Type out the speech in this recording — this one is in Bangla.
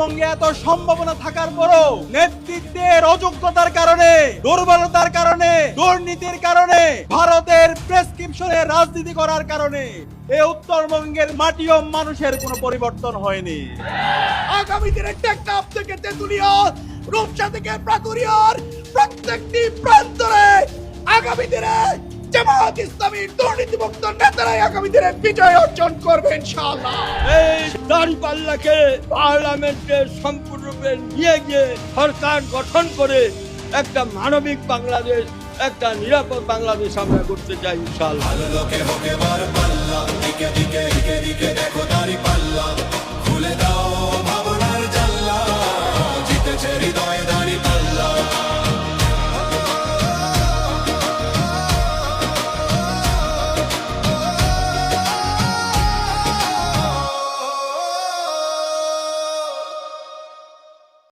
উত্তরবঙ্গে এত সম্ভাবনা থাকার পরও নেতৃত্বের অযোগ্যতার কারণে, দুর্বলতার কারণে, দুর্নীতির কারণে, ভারতের প্রেসক্রিপশনের রাজনীতি করার কারণে এই উত্তরবঙ্গের মাটি ও মানুষের কোনো পরিবর্তন হয়নি। আগামী দিনে টেকনাফ থেকে তেঁতুলিয়া, রূপসা থেকে প্রাতুরিয়ার প্রত্যেকটি প্রান্তরে আগামী দিনে জামায়াত ইসলামীর দুর্নীতিমুক্ত নেতারাই আগামী দিনে বিজয় অর্জন করবে ইনশাআল্লাহ। এই দাঁড়িপাল্লাকে পার্লামেন্টে সম্পূর্ণরূপে নিয়ে গিয়ে সরকার গঠন করে একটা মানবিক বাংলাদেশ, একটা নিরাপদ বাংলাদেশ আমরা করতে চাই ইনশাআল্লাহ। লোকে হোকে বার পাল্লা, দিকে দিকে দিকে দিকে দেখো দাঁড়িপাল্লা।